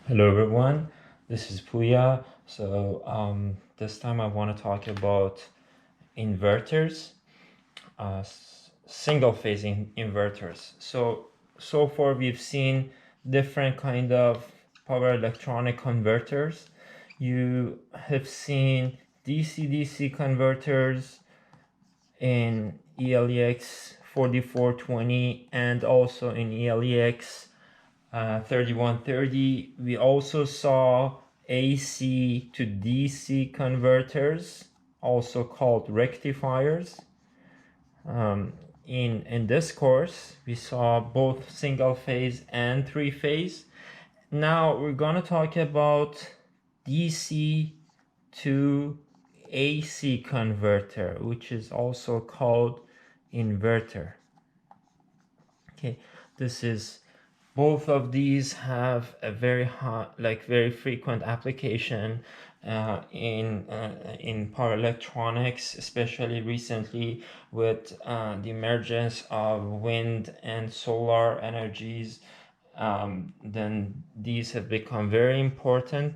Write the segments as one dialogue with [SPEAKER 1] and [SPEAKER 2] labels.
[SPEAKER 1] Hello everyone, this is Puya. This time I want to talk about inverters, single phase inverters. So far we've seen different kind of power electronic converters. You have seen DC-DC converters in ELEX 4420 and also in ELEX 3130. We also saw AC to DC converters, also called rectifiers. In this course, we saw both single phase and three phase. Now we're going to talk about DC to AC converter, which is also called inverter. Okay, this is both of these have a very hot, very frequent application in power electronics, especially recently with the emergence of wind and solar energies. Then these have become very important.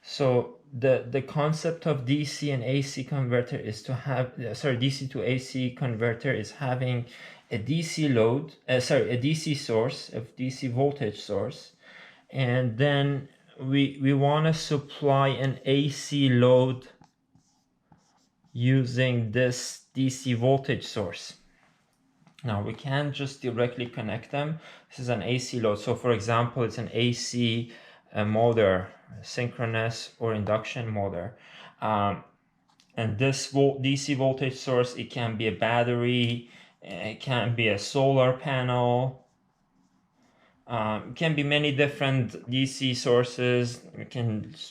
[SPEAKER 1] So the concept of DC and AC converter is to have, DC to AC converter is having a DC load, a DC source, a DC voltage source, and then we want to supply an AC load using this DC voltage source. Now we can't just directly connect them. This is an AC load. So for example, it's an AC motor, synchronous or induction motor. And this DC voltage source, it can be a battery, it can be a solar panel, it can be many different DC sources.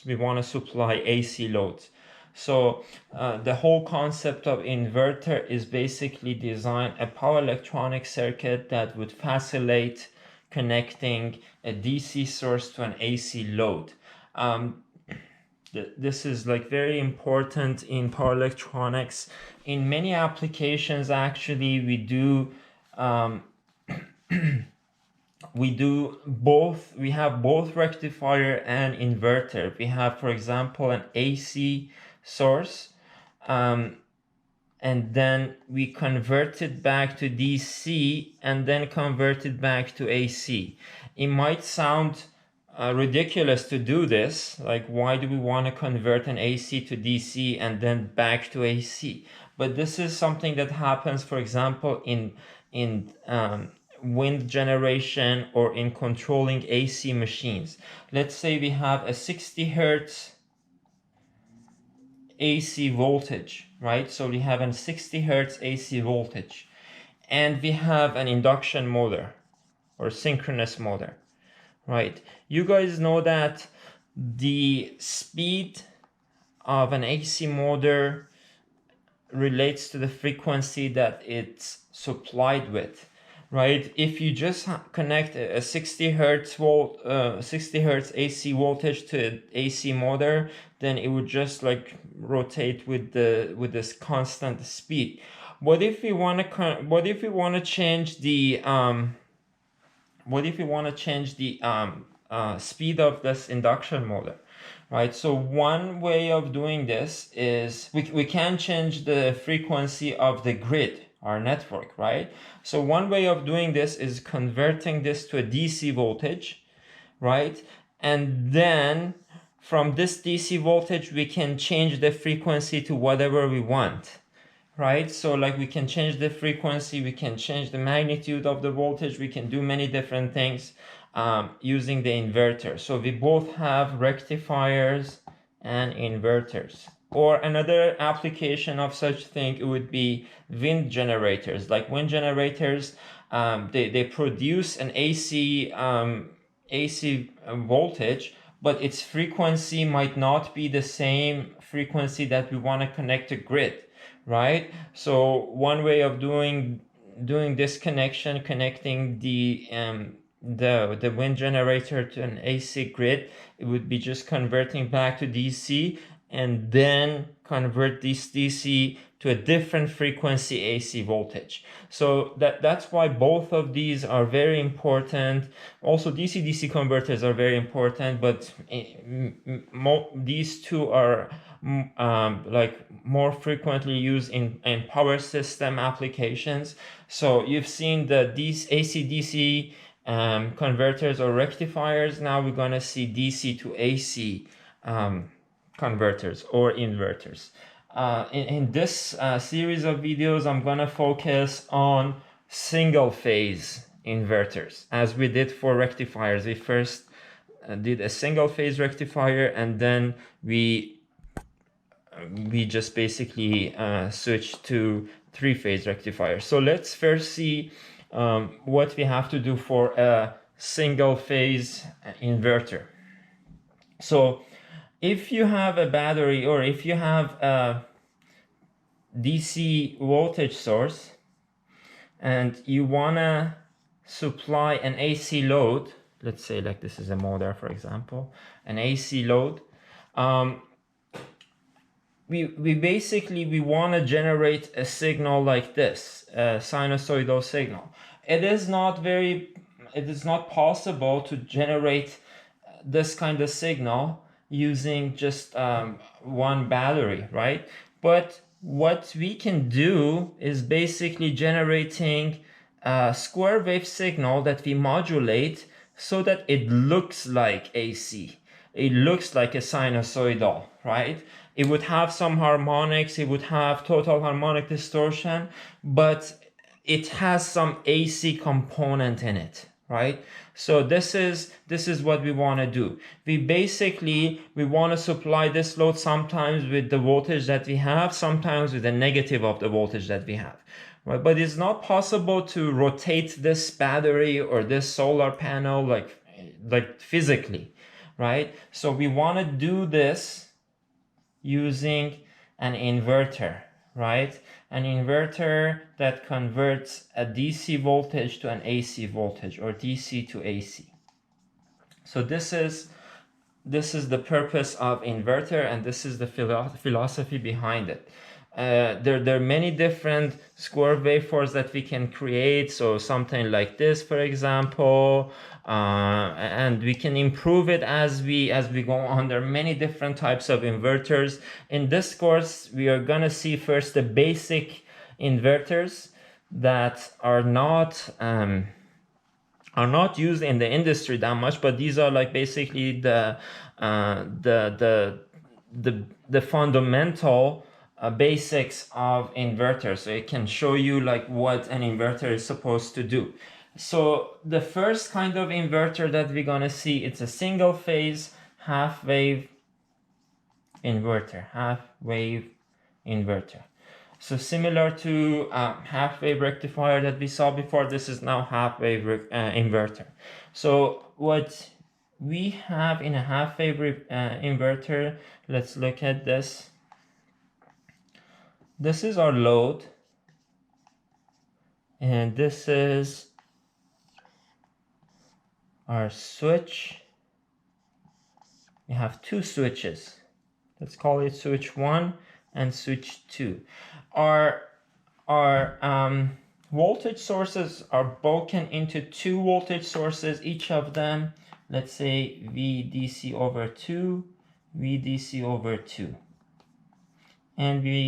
[SPEAKER 1] We want to supply AC loads. So the whole concept of inverter is basically design a power electronic circuit that would facilitate connecting a DC source to an AC load. This is very important in power electronics. In many applications, actually, we do we have both rectifier and inverter. We have, for example, an AC source, and then we convert it back to DC and then convert it back to AC. It might sound ridiculous to do this. Like, why do we want to convert an AC to DC and then back to AC? But this is something that happens, for example, in wind generation or in controlling AC machines. Let's say we have a 60 hertz AC voltage, right? So we have a 60 hertz AC voltage, and we have an induction motor or synchronous motor, right? You guys know that the speed of an AC motor relates to the frequency that it's supplied with, right? If you just connect a 60 hertz AC voltage to an AC motor, then it would just rotate with this constant speed. What if we want to change the speed of this induction motor, right? So one way of doing this is we can change the frequency of the grid, our network, right? So one way of doing this is converting this to a DC voltage, right? And then from this DC voltage, we can change the frequency to whatever we want, right? So we can change the frequency, we can change the magnitude of the voltage, we can do many different things using the inverter. So we both have rectifiers and inverters. Or another application of such thing, it would be wind generators. Like wind generators, they produce an AC voltage, but its frequency might not be the same frequency that we want to connect to grid, right? So one way of doing this connection, connecting the wind generator to an AC grid, it would be just converting back to DC and then convert this DC to a different frequency AC voltage. So that's why both of these are very important. Also, DC-DC converters are very important, but these two are like more frequently used in power system applications. So you've seen these AC-DC converters or rectifiers. Now we're gonna see DC to AC converters or inverters. In this series of videos, I'm gonna focus on single phase inverters, as we did for rectifiers. We first did a single phase rectifier, and then we just basically switched to three-phase rectifier. So let's first see what we have to do for a single phase inverter. So if you have a battery, or if you have a DC voltage source and you wanna supply an AC load, let's say like this is a motor, for example, an AC load, we basically want to generate a signal like this, a sinusoidal signal. It is not possible to generate this kind of signal using just one battery, right? But what we can do is basically generating a square wave signal that we modulate so that it looks like AC. It looks like a sinusoidal, right? It would have some harmonics, it would have total harmonic distortion, but it has some AC component in it, right? So this is what we want to do. We want to supply this load sometimes with the voltage that we have, sometimes with the negative of the voltage that we have, right? But it's not possible to rotate this battery or this solar panel like physically, right? So we want to do this using an inverter, right? An inverter that converts a DC voltage to an AC voltage, or DC to AC. So this is the purpose of inverter, and this is the philosophy behind it. There are many different square waveforms that we can create. So something like this, for example, and we can improve it as we go on. There are many different types of inverters. In this course, we are gonna see first the basic inverters that are not used in the industry that much, but these are like basically the fundamental basics of inverters. So it can show you like what an inverter is supposed to do. So the first kind of inverter that we're gonna see, it's a single phase half wave inverter. So similar to half wave rectifier that we saw before, this is now half wave inverter. So what we have in a half wave inverter, let's look at this. This is our load, and this is our switch. We have two switches. Let's call it switch 1 and switch 2. Our voltage sources are broken into two voltage sources, each of them, let's say VDC over 2, VDC over 2. And we